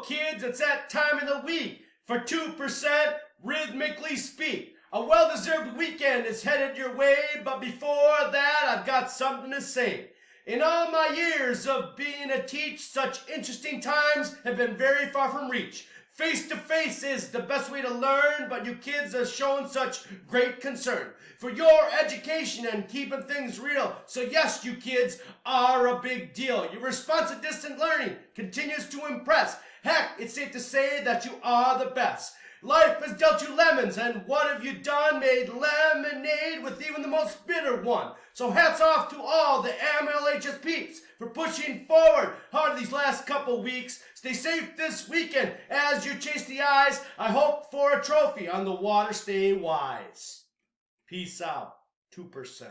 kids, it's that time of the week for 2% Rhythmically Speak. A well-deserved weekend is headed your way, but before that, I've got something to say. In all my years of being a teach, such interesting times have been very far from reach. Face-to-face is the best way to learn, but you kids have shown such great concern for your education and keeping things real. So yes, you kids are a big deal. Your response to distant learning continues to impress. Heck, it's safe to say that you are the best. Life has dealt you lemons, and what have you done? Made lemonade with even the most bitter one. So hats off to all the MLHS peeps for pushing forward hard these last couple weeks. Stay safe this weekend as you chase the eyes. I hope for a trophy on the water. Stay wise. Peace out. 2%.